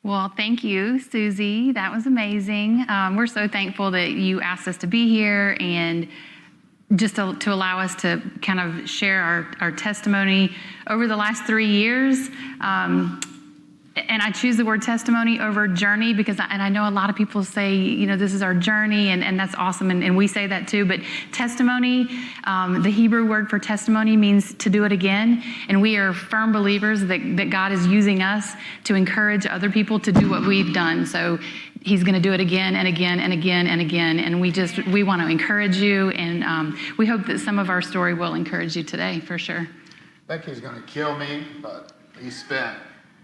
Well, thank you, Susie. That was amazing. We're so thankful that you asked us to be here and just to allow us to kind of share our testimony over the last 3 years. And I choose the word testimony over journey because I know a lot of people say, this is our journey, and that's awesome, and we say that too. But testimony, the Hebrew word for testimony means to do it again. And we are firm believers that God is using us to encourage other people to do what we've done. So He's going to do it again and again and again and again. And we want to encourage you, and we hope that some of our story will encourage you today, for sure. Becky's going to kill me, but he spent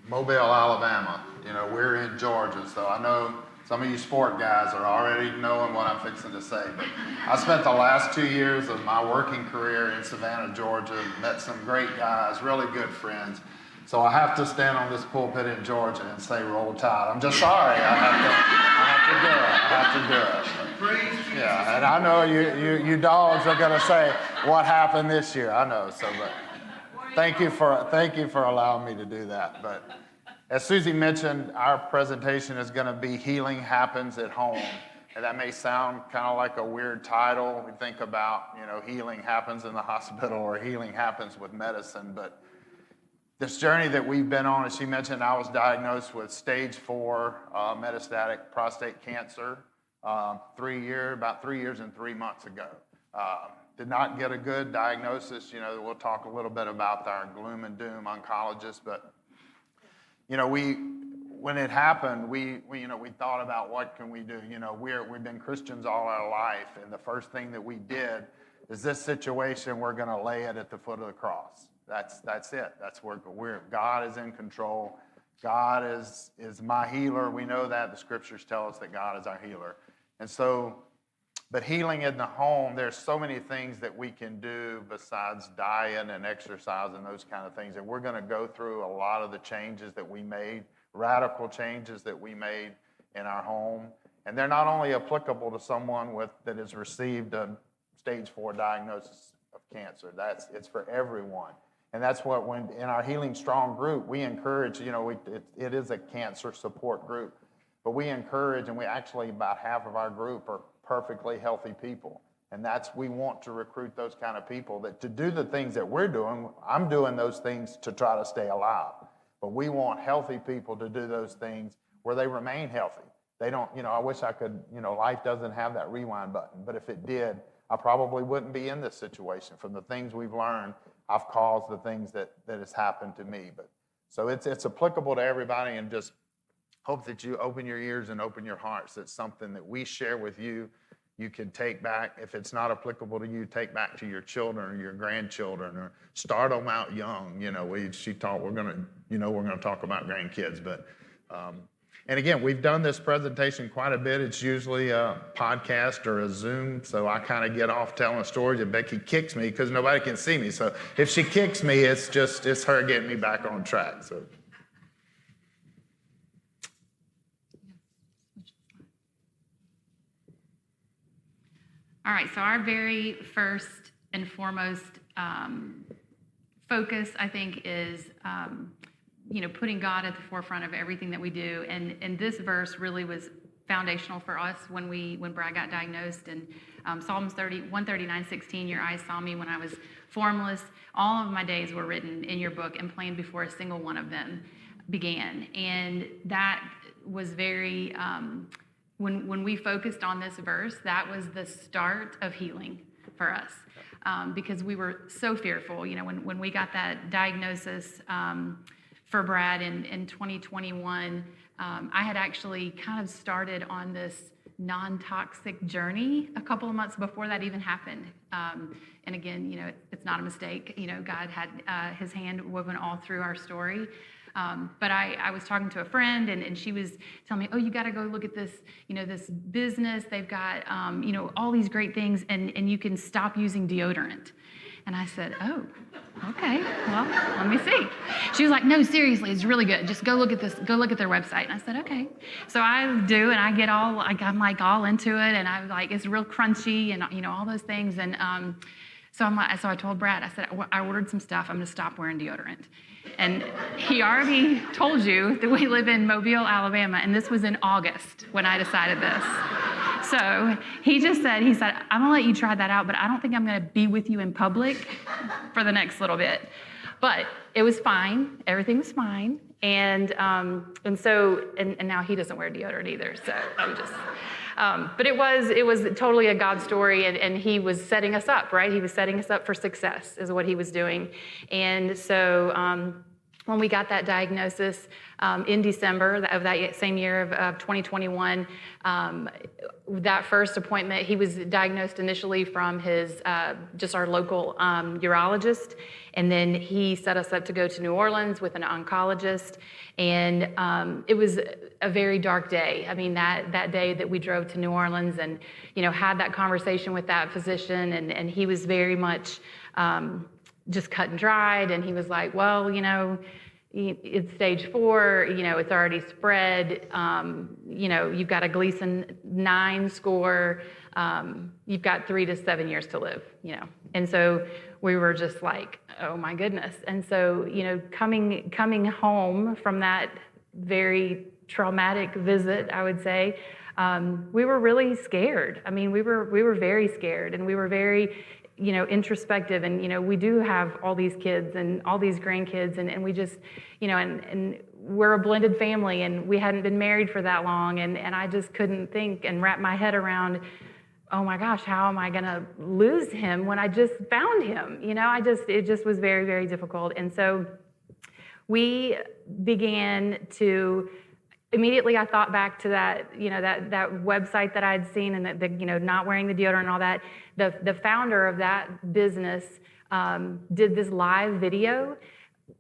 Mobile, Alabama. We're in Georgia, so I know some of you sport guys are already knowing what I'm fixing to say. But I spent the last 2 years of my working career in Savannah, Georgia, met some great guys, really good friends. So I have to stand on this pulpit in Georgia and say Roll Tide. I'm just sorry. I have to do it. Yeah, and I know you dogs are going to say what happened this year. I know. So, but thank you for allowing me to do that. But as Susie mentioned, our presentation is going to be Healing Happens at Home. And that may sound kind of like a weird title. We think about, healing happens in the hospital or healing happens with medicine. But this journey that we've been on, as she mentioned, I was diagnosed with stage 4 metastatic prostate cancer about 3 years and 3 months ago. Did not get a good diagnosis. We'll talk a little bit about our gloom and doom oncologist, but when it happened, we thought about what can we do. We've been Christians all our life, and the first thing that we did is this situation. We're going to lay it at the foot of the cross. That's it. That's where God is in control. God is my healer. We know that the scriptures tell us that God is our healer, and so. But healing in the home, there's so many things that we can do besides diet and exercise and those kind of things. And we're going to go through a lot of the changes that we made, radical changes that we made in our home. And they're not only applicable to someone that has received a stage 4 diagnosis of cancer. It's for everyone. And that's what in our HealingStrong group, we encourage, it is a cancer support group. But we encourage, and we actually, about half of our group are perfectly healthy people. And we want to recruit those kind of people that to do the things that we're doing. I'm doing those things to try to stay alive. But we want healthy people to do those things where they remain healthy. They don't, I wish I could, life doesn't have that rewind button. But if it did, I probably wouldn't be in this situation. From the things we've learned, I've caused the things that has happened to me. But so it's applicable to everybody, and just hope that you open your ears and open your hearts. It's something that we share with you. You can take back. If it's not applicable to you, take back to your children or your grandchildren, or start them out young. She taught we're going to talk about grandkids. But and again, we've done this presentation quite a bit. It's usually a podcast or a Zoom, so I kind of get off telling stories, and Becky kicks me because nobody can see me. So if she kicks me, it's her getting me back on track. So. All right, so our very first and foremost focus, I think, is putting God at the forefront of everything that we do. And this verse really was foundational for us when Brad got diagnosed. And Psalms 139:16, your eyes saw me when I was formless. All of my days were written in your book and planned before a single one of them began. And that was very... When we focused on this verse, that was the start of healing for us, because we were so fearful. When we got that diagnosis for Brad in 2021, I had actually kind of started on this non-toxic journey a couple of months before that even happened. And again, it's not a mistake. God had his hand woven all through our story. But I was talking to a friend, and she was telling me, oh, you got to go look at this, this business. They've got, all these great things, and you can stop using deodorant. And I said, oh, okay, well, let me see. She was like, no, seriously, it's really good. Just go look at this, go look at their website. And I said, okay. So I do, and I get I'm all into it, and I was like, it's real crunchy and, all those things. And So so I told Brad, I said, I ordered some stuff. I'm going to stop wearing deodorant. And he already told you that we live in Mobile, Alabama, and this was in August when I decided this. So he said, I'm going to let you try that out, but I don't think I'm going to be with you in public for the next little bit. But it was fine. Everything was fine. And now he doesn't wear deodorant either. So I'm just... but it was totally a God story, and he was setting us up, right? He was setting us up for success is what he was doing. And so when we got that diagnosis in December of that same year of 2021, that first appointment, he was diagnosed initially from his just our local urologist, and then he set us up to go to New Orleans with an oncologist. And it was a very dark day. I mean, that day that we drove to New Orleans and, had that conversation with that physician, and he was very much just cut and dried. And he was like, well, it's stage 4, it's already spread. You've got a Gleason 9 score. You've got 3 to 7 years to live, And so we were just like, oh my goodness. And so, coming home from that very traumatic visit, I would say, we were really scared. I mean, we were very scared, and we were very, introspective. And, we do have all these kids and all these grandkids, and we just, and we're a blended family, and we hadn't been married for that long. And I just couldn't think and wrap my head around, oh my gosh, how am I going to lose him when I just found him? It just was very, very difficult. And so we began to, immediately I thought back to that, that website that I'd seen, and the not wearing the deodorant and all that. The founder of that business did this live video,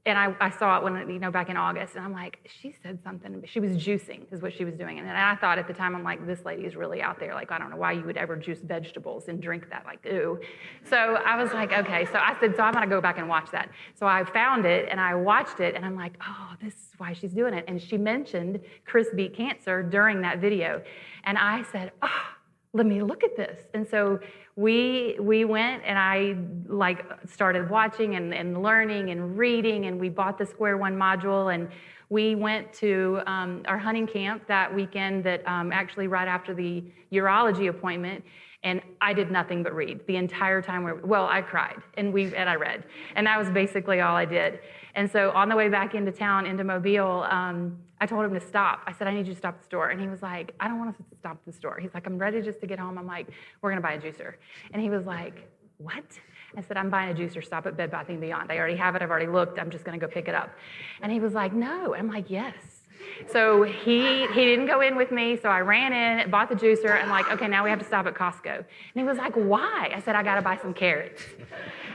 and I saw it when, back in August, and I'm like, she said something. She was juicing is what she was doing. And I thought at the time, I'm like, this lady is really out there. Like, I don't know why you would ever juice vegetables and drink that, like, ooh. So I was like, okay. So I said, so I'm going to go back and watch that. So I found it, and I watched it, and I'm like, oh, this is why she's doing it. And she mentioned Chris beat cancer during that video. And I said, oh, let me look at this. And so we went, and I started watching and learning and reading, and we bought the Square One module, and we went to our hunting camp that weekend that actually right after the urology appointment, and I did nothing but read the entire time. I cried, and I read, and that was basically all I did. And so on the way back into town, into Mobile, I told him to stop. I said, I need you to stop at the store. And he was like, I don't want us to stop at the store. He's like, I'm ready just to get home. I'm like, we're going to buy a juicer. And he was like, what? I said, I'm buying a juicer. Stop at Bed Bath & Beyond. I already have it. I've already looked. I'm just going to go pick it up. And he was like, no. I'm like, yes. So he didn't go in with me. So I ran in, bought the juicer. I'm like, okay, now we have to stop at Costco. And he was like, why? I said, I got to buy some carrots.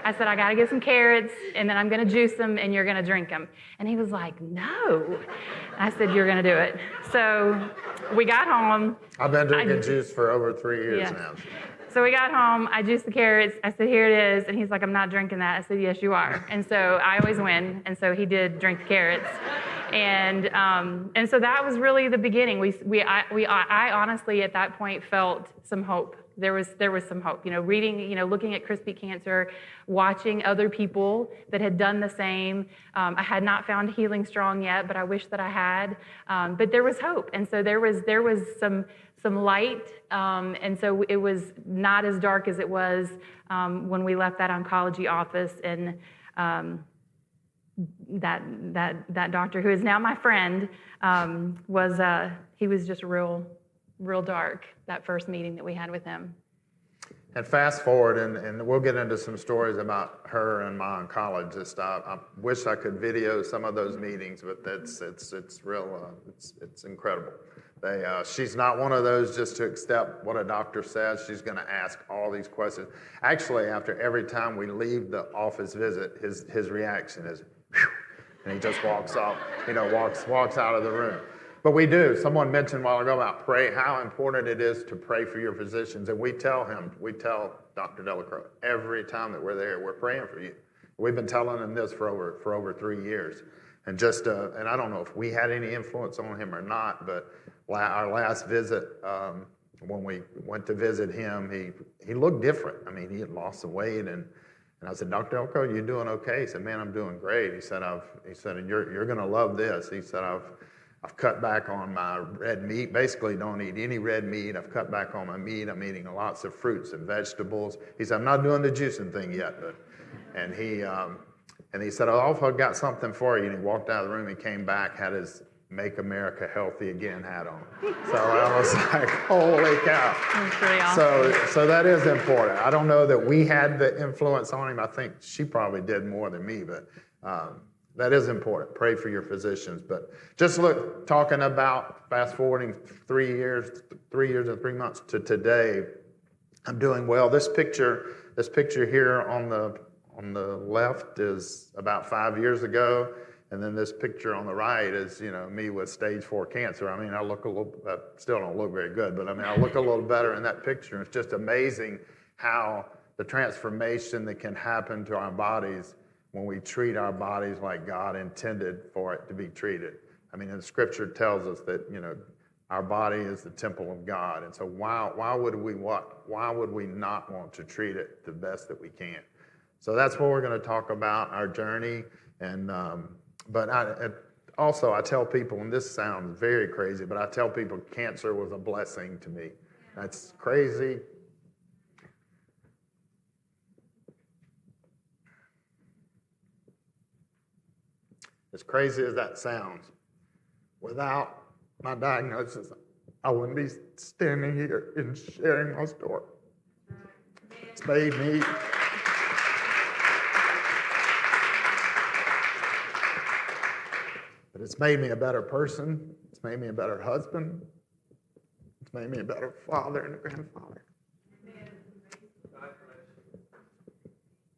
I said, I got to get some carrots, and then I'm going to juice them, and you're going to drink them. And he was like, no. I said, you're going to do it. So we got home. I've been drinking juice for over 3 years now. So we got home. I juiced the carrots. I said, here it is. And he's like, I'm not drinking that. I said, yes, you are. And so I always win. And so he did drink the carrots. And so that was really the beginning. I honestly at that point felt some hope. There was some hope. Reading, looking at Chris beat cancer, watching other people that had done the same. I had not found HealingStrong yet, but I wish that I had. But there was hope, and so there was some light, and so it was not as dark as it was when we left that oncology office. And that doctor, who is now my friend, he was just real dark, that first meeting that we had with him. And fast forward, and we'll get into some stories about her and my oncologist. I wish I could video some of those meetings, but it's real. It's incredible. She's not one of those just to accept what a doctor says. She's going to ask all these questions. Actually, after every time we leave the office visit, his reaction is, whew, and he just walks off. Walks out of the room. But we do. Someone mentioned a while ago about pray, how important it is to pray for your physicians. And we tell Dr. Delacroix, every time that we're there, we're praying for you. We've been telling him this for over 3 years. And and I don't know if we had any influence on him or not, but our last visit, when we went to visit him, he looked different. I mean, he had lost some weight, and And I said, Dr. Elko, you doing okay? He said, man, I'm doing great. He said, and you're going to love this. He said, I've cut back on my red meat. Basically, don't eat any red meat. I've cut back on my meat. I'm eating lots of fruits and vegetables. He said, I'm not doing the juicing thing yet, and he said, I've got something for you. And he walked out of the room. He came back, had his Make America Healthy Again hat on. So I was like, holy cow. That's pretty awesome. So that is important. I don't know that we had the influence on him. I think she probably did more than me, but that is important. Pray for your physicians. But just talking about fast forwarding 3 years and 3 months to today, I'm doing well. This picture here on the left is about 5 years ago. And then this picture on the right is, me with stage 4 cancer. I mean, I still don't look very good, but I mean, I look a little better in that picture. It's just amazing how the transformation that can happen to our bodies when we treat our bodies like God intended for it to be treated. I mean, and the scripture tells us that, our body is the temple of God. And so why would we not want to treat it the best that we can? So that's what we're going to talk about, our journey. And, but I tell people, and this sounds very crazy, but I tell people cancer was a blessing to me. That's crazy. As crazy as that sounds, without my diagnosis, I wouldn't be standing here and sharing my story. It's made me... But it's made me a better person. It's made me a better husband. It's made me a better father and a grandfather.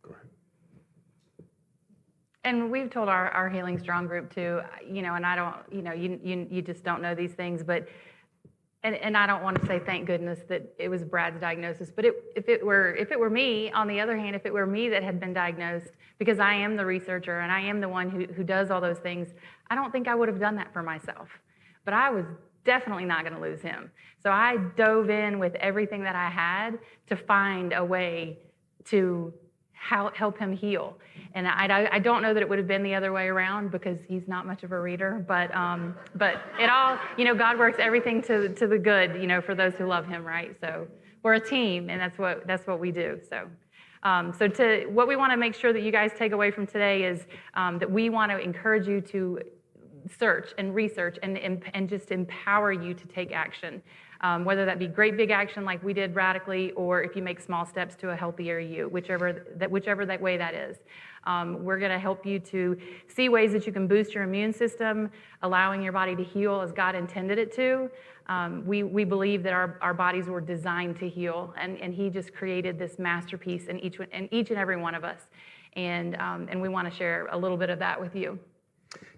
Go ahead. And we've told our HealingStrong group too, and I don't, you just don't know these things, but, and I don't want to say thank goodness that it was Brad's diagnosis, but if it were me, on the other hand, if it were me that had been diagnosed, because I am the researcher and I am the one who does all those things, I don't think I would have done that for myself. But I was definitely not going to lose him. So I dove in with everything that I had to find a way to help him heal. And I don't know that it would have been the other way around because he's not much of a reader, but it all, God works everything to the good, for those who love him, right? So we're a team, and that's what we do. So what we want to make sure that you guys take away from today is that we want to encourage you to search and research and just empower you to take action, whether that be great big action like we did radically, or if you make small steps to a healthier you, whichever that way that is. We're going to help you to see ways that you can boost your immune system, allowing your body to heal as God intended it to. We believe that our bodies were designed to heal, and He just created this masterpiece in each and every one of us, and we want to share a little bit of that with you.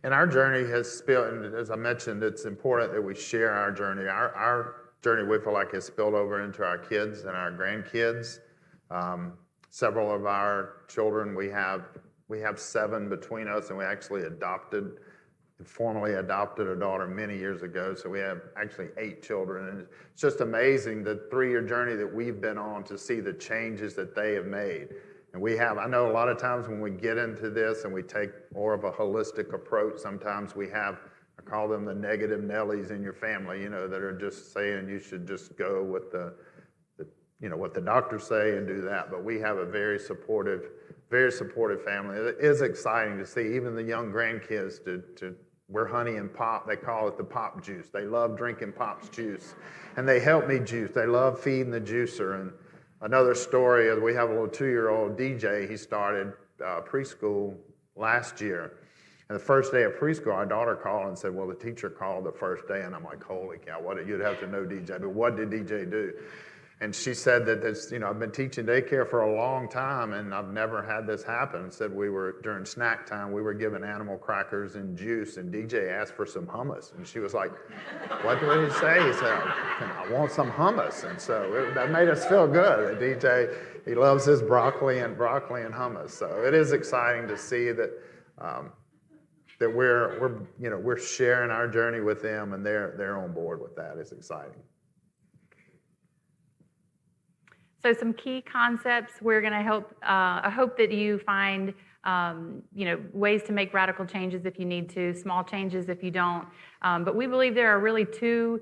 And our journey has spilled, and as I mentioned, it's important that we share our journey. Our journey, we feel like, has spilled over into our kids and our grandkids. Several of our children, we have 7 between us, and we actually formally adopted a daughter many years ago. So we have actually 8 children. And it's just amazing the 3-year journey that we've been on to see the changes that they have made. And I know a lot of times when we get into this and we take more of a holistic approach, sometimes I call them the negative Nellies in your family, that are just saying you should just go with what the doctors say and do that. But we have a very supportive family. It is exciting to see even the young grandkids we're honey and pop. They call it the pop juice. They love drinking pop's juice. And they help me juice. They love feeding the juicer. And another story is we have a little 2-year-old DJ. He started preschool last year. And the first day of preschool, our daughter called and said, well, the teacher called the first day. And I'm like, holy cow, you'd have to know DJ. But what did DJ do? And she said that I've been teaching daycare for a long time, and I've never had this happen. Said during snack time, we were giving animal crackers and juice, and DJ asked for some hummus. And she was like, what did he say? He said, I want some hummus. And so that made us feel good. The DJ, he loves his broccoli and hummus. So it is exciting to see that we're sharing our journey with them, and they're on board with that. It's exciting. So some key concepts, we're going to help, I hope that you find, ways to make radical changes if you need to, small changes if you don't. But we believe there are really two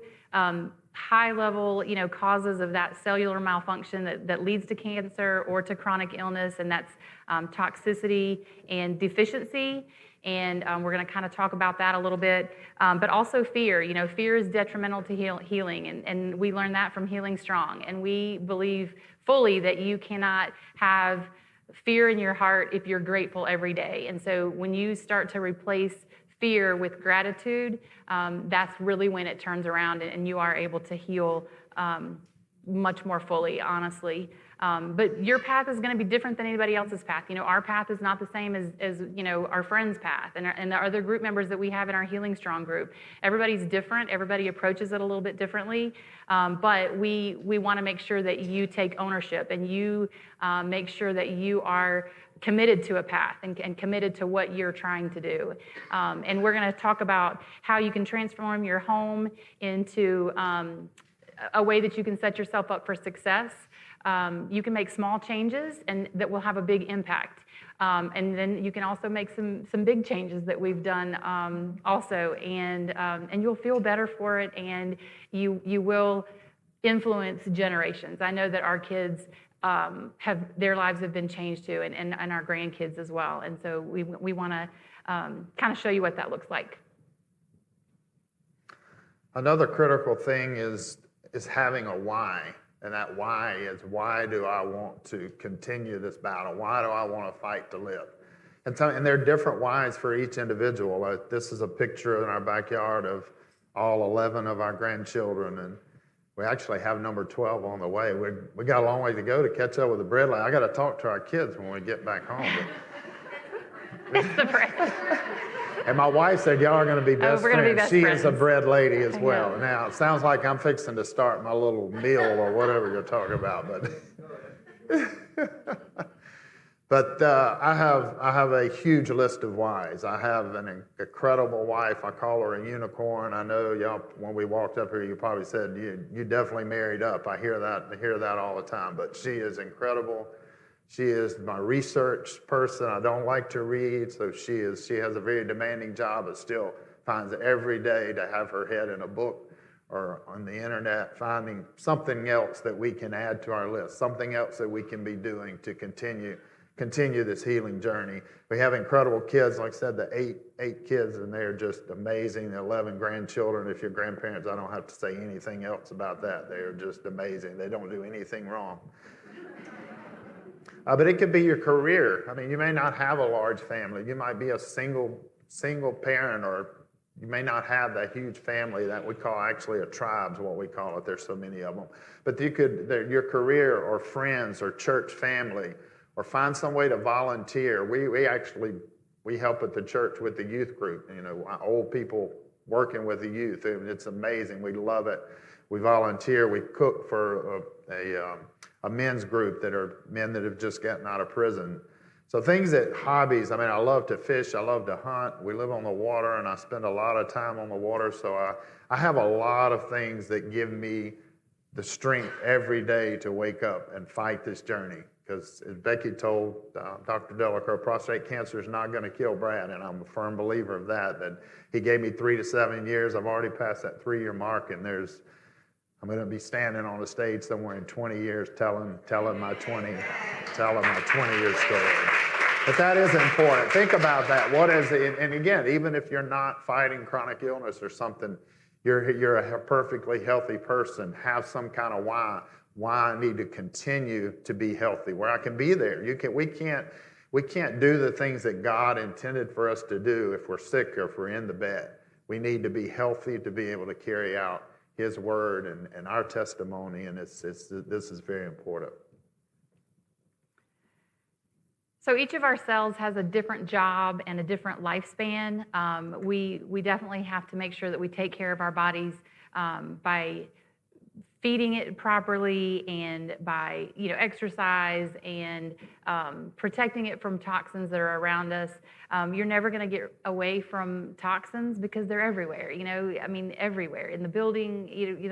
high-level, causes of that cellular malfunction that leads to cancer or to chronic illness, and that's toxicity and deficiency. And we're going to kind of talk about that a little bit, but also fear. Fear is detrimental to healing, and we learned that from HealingStrong. And we believe fully that you cannot have fear in your heart if you're grateful every day. And so when you start to replace fear with gratitude, that's really when it turns around and you are able to heal much more fully, honestly. But your path is going to be different than anybody else's path. Our path is not the same as our friend's path and the other group members that we have in our HealingStrong group. Everybody's different. Everybody approaches it a little bit differently. But we want to make sure that you take ownership and you make sure that you are committed to a path and committed to what you're trying to do. And we're going to talk about how you can transform your home into a way that you can set yourself up for success. You can make small changes and that will have a big impact. And then you can also make some big changes that we've done also, and you'll feel better for it, and you will influence generations. I know that our kids their lives have been changed too, and our grandkids as well. And so we want to kind of show you what that looks like. Another critical thing is having a why. And that why is, why do I want to continue this battle? Why do I want to fight to live? And there are different whys for each individual. This is a picture in our backyard of all 11 of our grandchildren, and we actually have number 12 on the way. We got a long way to go to catch up with the bread line. I got to talk to our kids when we get back home. It's the bread. And my wife said, y'all are going to be best we're gonna be friends. best She friends. is a bread lady as I well. know. Now, it sounds like I'm fixing to start my little meal or whatever you're talking about. But I have a huge list of whys. I have an incredible wife. I call her a unicorn. I know y'all, when we walked up here, you probably said, you definitely married up. I hear that all the time. But she is incredible. She is my research person. I don't like to read, so she has a very demanding job, but still finds every day to have her head in a book or on the internet, finding something else that we can add to our list, something else that we can be doing to continue this healing journey. We have incredible kids. Like I said, the eight kids, and they're just amazing. The 11 grandchildren. If you're grandparents, I don't have to say anything else about that. They're just amazing. They don't do anything wrong. But it could be your career. I mean, you may not have a large family. You might be a single parent, or you may not have that huge family that we call actually a tribe is what we call it. There's so many of them. But your career or friends or church family, or find some way to volunteer. We help at the church with the youth group. Old people working with the youth. It's amazing. We love it. We volunteer. We cook for a men's group that are men that have just gotten out of prison. So hobbies, I love to fish, I love to hunt. We live on the water, and I spend a lot of time on the water. So I have a lot of things that give me the strength every day to wake up and fight this journey. Because as Becky told Dr. Delacour, prostate cancer is not going to kill Brad, and I'm a firm believer of that he gave me 3 to 7 years. I've already passed that 3-year mark, and I'm going to be standing on a stage somewhere in 20 years telling my 20-year story. But that is important. Think about that. What is it? And again, even if you're not fighting chronic illness or something, you're a perfectly healthy person. Have some kind of why I need to continue to be healthy, where I can be there. We can't do the things that God intended for us to do if we're sick or if we're in the bed. We need to be healthy to be able to carry out His word and our testimony, and this is very important. So each of our cells has a different job and a different lifespan. We definitely have to make sure that we take care of our bodies by feeding it properly and by exercise and protecting it from toxins that are around us. You're never going to get away from toxins because they're everywhere. Everywhere in the building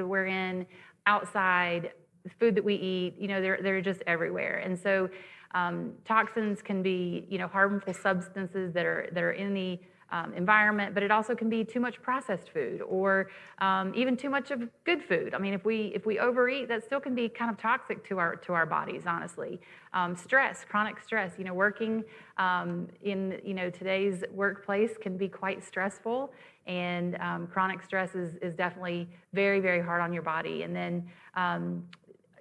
we're in, outside, the food that we eat, they're just everywhere. And so toxins can be, harmful substances that are in the environment, but it also can be too much processed food or even too much of good food. I mean, if we overeat, that still can be kind of toxic to our bodies, honestly. Stress, chronic stress, working in today's workplace can be quite stressful, and chronic stress is definitely very, very hard on your body. And then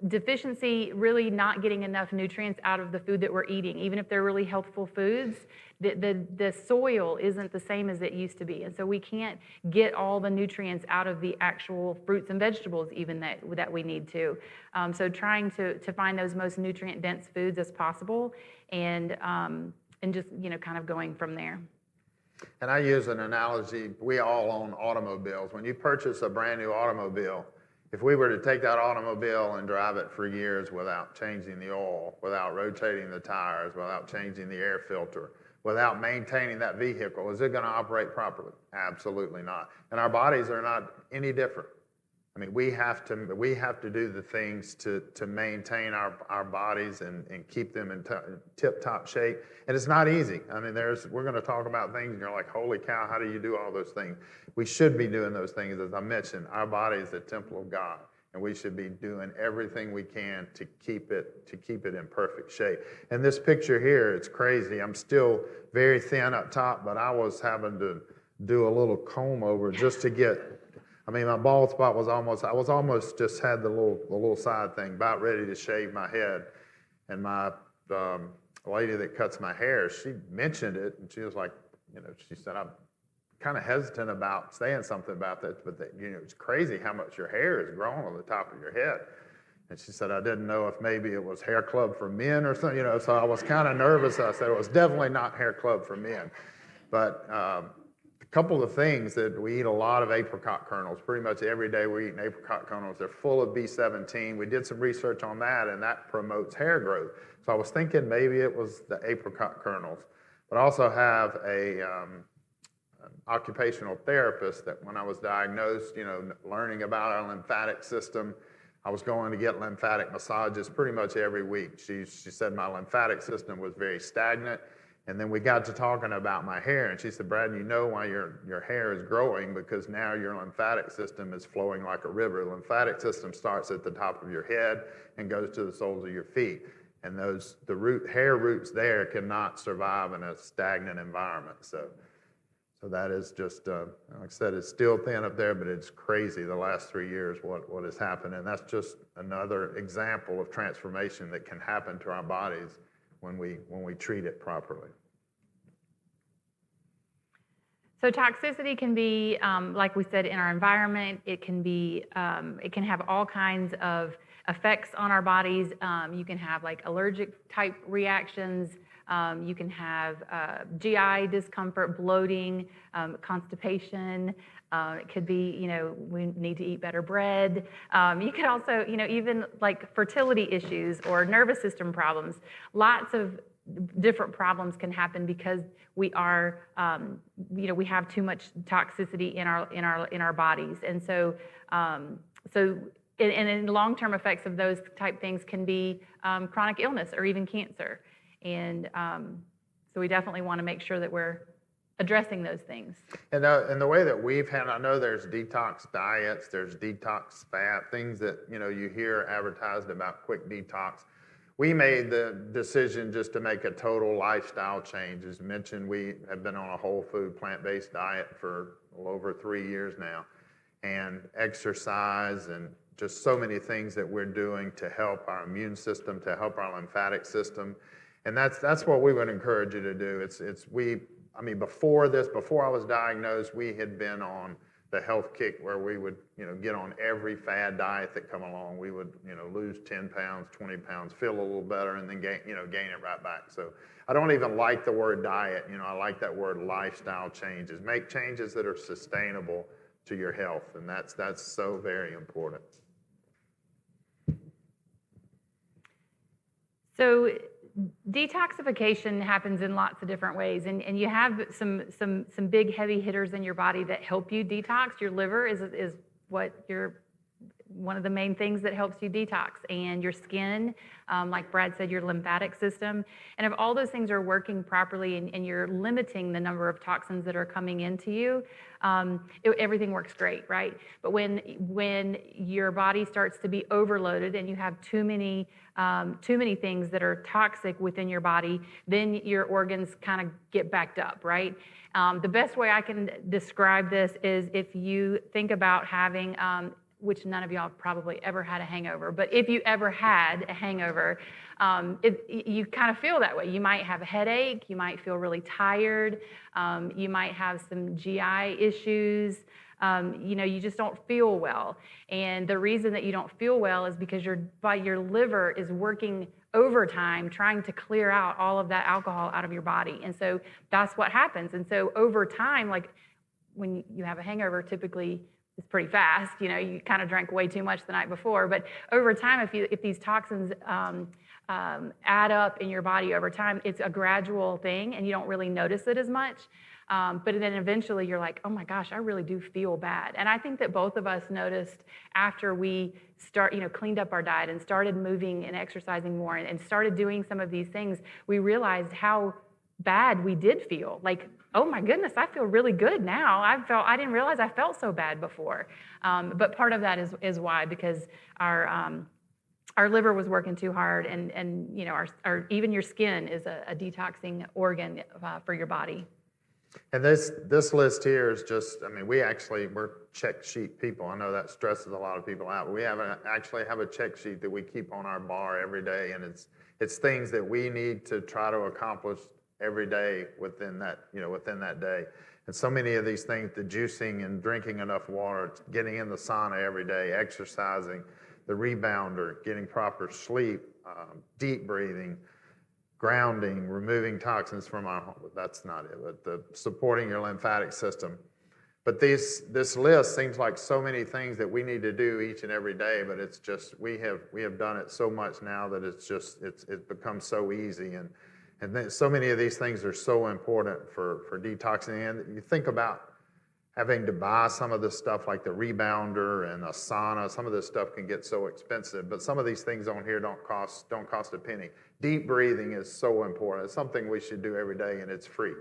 deficiency, really not getting enough nutrients out of the food that we're eating, even if they're really healthful foods. The soil isn't the same as it used to be, and so we can't get all the nutrients out of the actual fruits and vegetables even that we need to. So trying to find those most nutrient dense foods as possible, and just kind of going from there. And I use an analogy. We all own automobiles. When you purchase a brand new automobile, if we were to take that automobile and drive it for years without changing the oil, without rotating the tires, without changing the air filter, without maintaining that vehicle, is it going to operate properly? Absolutely not. And our bodies are not any different. I mean, we have to do the things to maintain our bodies and keep them in tip-top shape. And it's not easy. I mean, we're going to talk about things, and you're like, holy cow, how do you do all those things? We should be doing those things. As I mentioned, our body is the temple of God, and we should be doing everything we can to keep it in perfect shape. And this picture here, it's crazy. I'm still very thin up top, but I was having to do a little comb over just to get. I mean, my bald spot was I was almost just had the little side thing, about ready to shave my head. And my lady that cuts my hair, she mentioned it, and she was like, she said, I'm kind of hesitant about saying something about that, but it's crazy how much your hair is growing on the top of your head. And she said, I didn't know if maybe it was hair club for men or something, so I was kind of nervous. I said, it was definitely not hair club for men. But a couple of things that we eat a lot of apricot kernels. Pretty much every day we're eating apricot kernels. They're full of B17. We did some research on that, and that promotes hair growth. So I was thinking maybe it was the apricot kernels. But I also have an occupational therapist that when I was diagnosed, learning about our lymphatic system, I was going to get lymphatic massages pretty much every week. She said my lymphatic system was very stagnant. And then we got to talking about my hair, and she said, Brad, you know why your hair is growing, because now your lymphatic system is flowing like a river. The lymphatic system starts at the top of your head and goes to the soles of your feet. And hair roots there cannot survive in a stagnant environment. So that is just, like I said, it's still thin up there, but it's crazy the last 3 years what has happened. And that's just another example of transformation that can happen to our bodies when we treat it properly. So toxicity can be, like we said, in our environment. It can have all kinds of effects on our bodies. You can have like allergic type reactions. You can have GI discomfort, bloating, constipation. It could be, we need to eat better bread. You could also, even like fertility issues or nervous system problems. Lots of different problems can happen because we are, we have too much toxicity in our bodies, and so and long-term effects of those type things can be chronic illness or even cancer, and so we definitely want to make sure that we're addressing those things. And the way that we've had, I know there's detox diets, there's detox fat, things that you hear advertised about quick detox. We made the decision just to make a total lifestyle change. As mentioned, we have been on a whole food, plant-based diet for a little over 3 years now, and exercise and just so many things that we're doing to help our immune system, to help our lymphatic system. And that's what we would encourage you to do. Before I was diagnosed, we had been on the health kick where we would, get on every fad diet that come along. We would, lose 10 pounds, 20 pounds, feel a little better, and then gain it right back. So I don't even like the word diet. I like that word lifestyle changes. Make changes that are sustainable to your health, and that's so very important. So detoxification happens in lots of different ways, and you have some big heavy hitters in your body that help you detox. Your liver is what your one of the main things that helps you detox, and your skin, like Brad said, your lymphatic system. And if all those things are working properly and you're limiting the number of toxins that are coming into you, everything works great, right? But when your body starts to be overloaded and you have too many things that are toxic within your body, then your organs kind of get backed up, right? The best way I can describe this is if you think about having, which none of y'all probably ever had a hangover, but if you ever had a hangover, you kind of feel that way. You might have a headache, you might feel really tired, you might have some GI issues, you just don't feel well. And the reason that you don't feel well is because your liver is working overtime trying to clear out all of that alcohol out of your body. And so that's what happens. And so over time, like when you have a hangover, typically it's pretty fast. You kind of drank way too much the night before. But over time, if these toxins add up in your body over time, it's a gradual thing, and you don't really notice it as much. But then eventually you're like, oh my gosh, I really do feel bad. And I think that both of us noticed after we cleaned up our diet and started moving and exercising more and started doing some of these things, we realized how bad we did feel. Like, oh my goodness, I feel really good now. I didn't realize I felt so bad before. But part of that is why, because our liver was working too hard, and our even your skin is a detoxing organ for your body. And this list here is just, we're check sheet people. I know that stresses a lot of people out, but we actually have a check sheet that we keep on our bar every day, and it's things that we need to try to accomplish every day within that day. And so many of these things, the juicing and drinking enough water, getting in the sauna every day, exercising, the rebounder, getting proper sleep, deep breathing, grounding, removing toxins from our home. That's not it, but supporting your lymphatic system. But this list seems like so many things that we need to do each and every day, but it's just, we have done it so much now that it's become so easy. And then so many of these things are so important for detoxing. And you think about having to buy some of this stuff like the rebounder and a sauna. Some of this stuff can get so expensive, but some of these things on here don't cost a penny. Deep breathing is so important. It's something we should do every day, and it's free.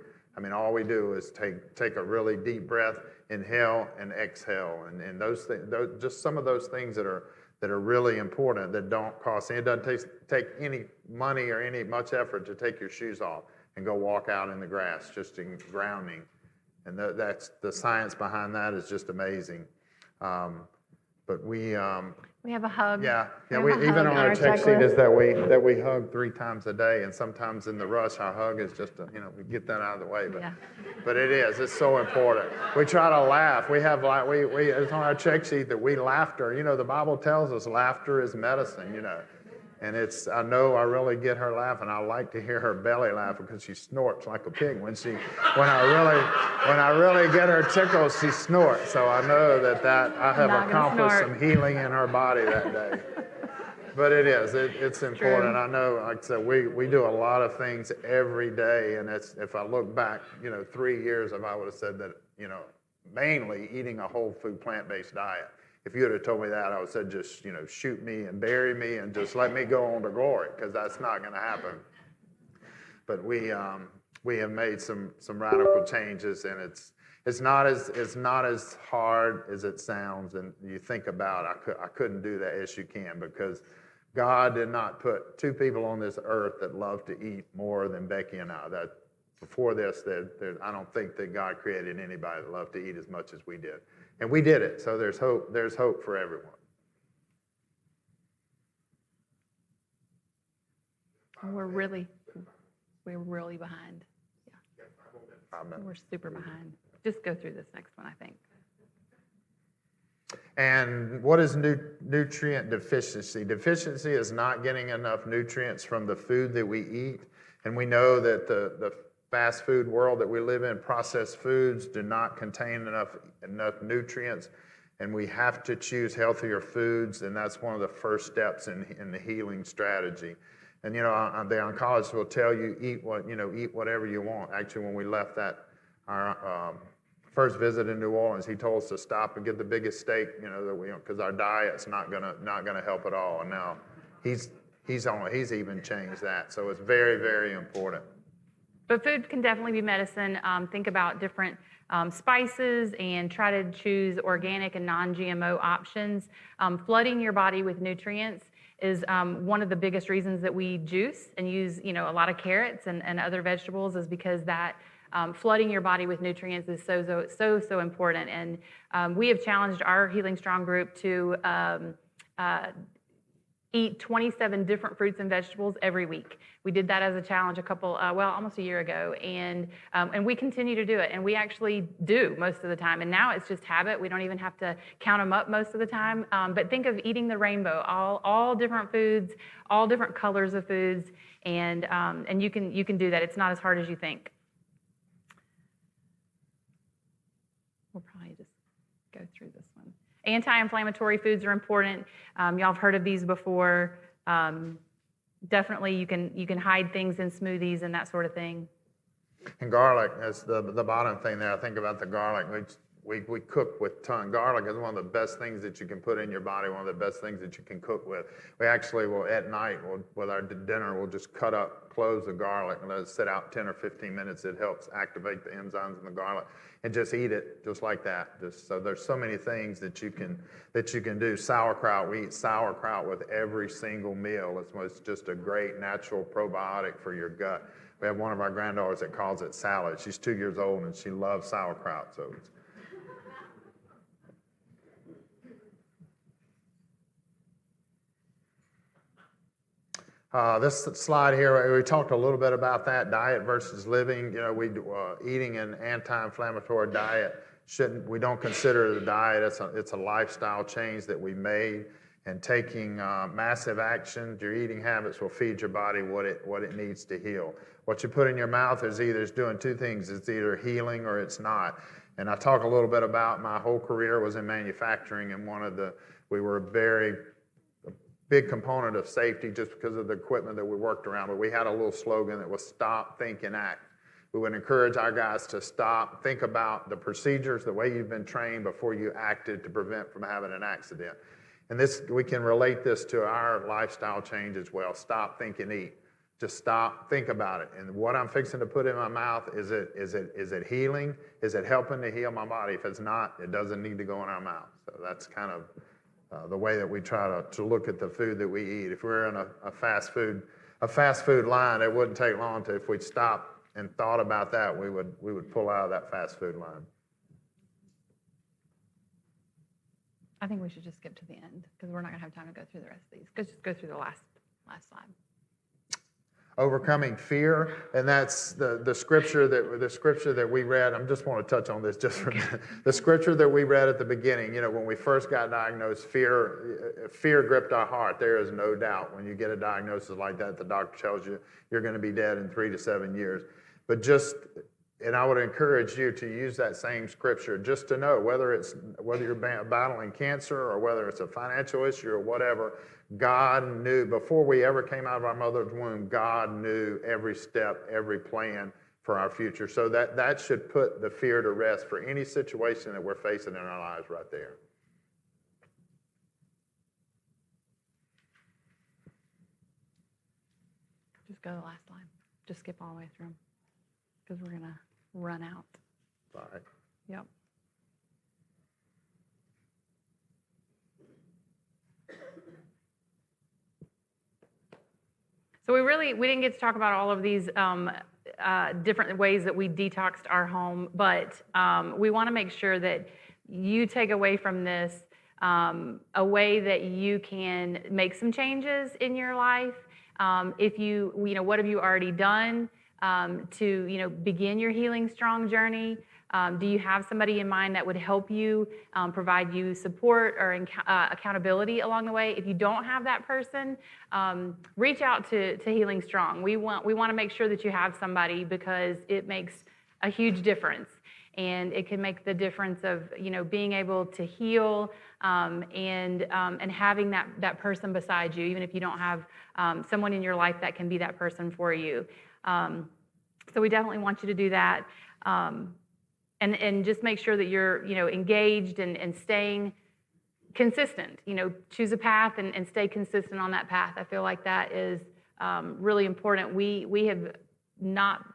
All we do is take a really deep breath, inhale and exhale, and those things, just some of those things that are really important that don't cost. And it doesn't take any money or much effort to take your shoes off and go walk out in the grass, just in grounding. And that's the science behind that is just amazing. But we have a hug. Yeah. We even on our check sheet is that we hug 3 times a day, and sometimes in the rush our hug is just we get that out of the way. But it's so important. We try to laugh. We have it's on our check sheet that laughter. The Bible tells us laughter is medicine. And I know I really get her laughing. I like to hear her belly laugh because she snorts like a pig. When I really get her tickled, she snorts. So I know that I have accomplished some healing in her body that day. But it's important. True. I know, like I said, we do a lot of things every day. And if I look back, 3 years, if I would have said that, mainly eating a whole food plant-based diet. If you would have told me that, I would have said, just, shoot me and bury me and just let me go on to glory, because that's not going to happen. But we have made some radical changes, and it's not as hard as it sounds. And you think about, I couldn't do that. Yes, you can, because God did not put 2 people on this earth that love to eat more than Becky and I. That before this, I don't think that God created anybody that loved to eat as much as we did. And we did it, so there's hope. There's hope for everyone. We're really behind. Yeah. We're super behind. Just go through this next one, I think. And what is nutrient deficiency? Deficiency is not getting enough nutrients from the food that we eat. And we know that the fast food world that we live in, processed foods do not contain enough nutrients, and we have to choose healthier foods, and that's one of the first steps in the healing strategy. And the oncologist will tell you eat whatever you want. Actually, when we left our first visit in New Orleans, he told us to stop and get the biggest steak, because our diet's not gonna help at all. And now he's even changed that. So it's very, very important. But food can definitely be medicine. Think about different spices and try to choose organic and non-GMO options. Flooding your body with nutrients is one of the biggest reasons that we juice and use a lot of carrots and other vegetables, is because that flooding your body with nutrients is so important. And we have challenged our HealingStrong group to eat 27 different fruits and vegetables every week. We did that as a challenge almost a year ago, and we continue to do it, and we actually do most of the time. And now it's just habit. We don't even have to count them up most of the time. But think of eating the rainbow, all different foods, all different colors of foods, and you can do that. It's not as hard as you think. We'll probably just go through this one. Anti-inflammatory foods are important. Y'all have heard of these before. Definitely, you can hide things in smoothies and that sort of thing. And garlic is the bottom thing there. I think about the garlic. We cook with ton. Garlic is one of the best things that you can put in your body, one of the best things that you can cook with. We actually will, at night, with our dinner, we'll just cut up cloves of garlic and let it sit out 10 or 15 minutes. It helps activate the enzymes in the garlic, and just eat it just like that. So there's so many things that you can do. Sauerkraut, we eat sauerkraut with every single meal. It's just a great natural probiotic for your gut. We have one of our granddaughters that calls it salad. She's 2 years old and she loves sauerkraut. So this slide here, we talked a little bit about that, diet versus living. Eating an anti-inflammatory diet, we don't consider it a diet. It's a lifestyle change that we made, and taking massive action. Your eating habits will feed your body what it needs to heal. What you put in your mouth is doing two things. It's either healing or it's not. And I talk a little bit about my whole career was in manufacturing, and we were a very big component of safety just because of the equipment that we worked around. But we had a little slogan that was stop, think, and act. We would encourage our guys to stop, think about the procedures, the way you've been trained before you acted to prevent from having an accident. And we can relate this to our lifestyle change as well. Stop, think, and eat. Just stop, think about it. And what I'm fixing to put in my mouth, is it healing? Is it helping to heal my body? If it's not, it doesn't need to go in our mouth. So that's kind of the way that we try to look at the food that we eat. If we're in a fast food line, it wouldn't take long if we'd stop and thought about that, we would pull out of that fast food line. I think we should just skip to the end because we're not going to have time to go through the rest of these. Just go through the last slide. Overcoming fear, and that's the scripture that we read. I just want to touch on this just for a minute. The scripture that we read at the beginning. When we first got diagnosed, fear gripped our heart. There is no doubt when you get a diagnosis like that, the doctor tells you you're going to be dead in 3 to 7 years. And I would encourage you to use that same scripture just to know whether you're battling cancer or whether it's a financial issue or whatever. God knew before we ever came out of our mother's womb. God knew every step, every plan for our future. So that should put the fear to rest for any situation that we're facing in our lives right there. Just go to the last slide. Just skip all the way through because we're going to run out. All right. Yep. So we didn't get to talk about all of these different ways that we detoxed our home, but we want to make sure that you take away from this a way that you can make some changes in your life. What have you already done to begin your HealingStrong journey? Do you have somebody in mind that would help you, provide you support or accountability along the way? If you don't have that person, reach out to HealingStrong. We want to make sure that you have somebody because it makes a huge difference, and it can make the difference of being able to heal and having that person beside you, even if you don't have someone in your life that can be that person for you. So we definitely want you to do that. and just make sure that you're, engaged and staying consistent. Choose a path and stay consistent on that path. I feel like that is really important. We have not,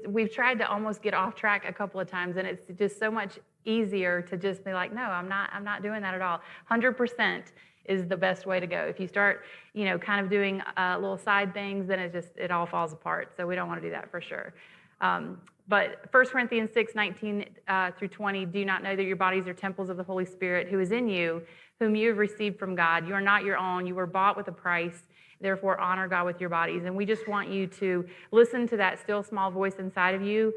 we've tried to almost get off track a couple of times, and it's just so much easier to just be like, no, I'm not doing that at all. 100% is the best way to go. If you start, kind of doing little side things, then it all falls apart. So we don't want to do that for sure. But 1 Corinthians 6:19 through 20, do you not know that your bodies are temples of the Holy Spirit who is in you, whom you have received from God? You are not your own. You were bought with a price. Therefore, honor God with your bodies. And we just want you to listen to that still small voice inside of you.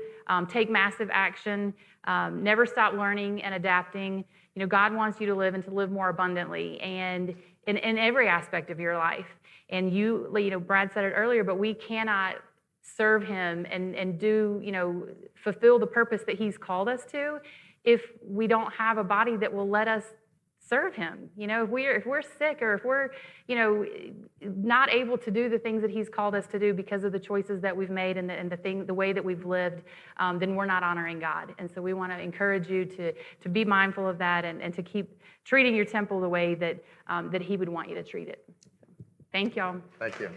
Take massive action. Never stop learning and adapting. God wants you to live and to live more abundantly and in every aspect of your life. And Brad said it earlier, but we cannot serve him and do, fulfill the purpose that he's called us to if we don't have a body that will let us serve him. If we're sick or if we're, not able to do the things that he's called us to do because of the choices that we've made and the way that we've lived, then we're not honoring God. And so we want to encourage you to be mindful of that and to keep treating your temple the way that he would want you to treat it. Thank y'all. Thank you.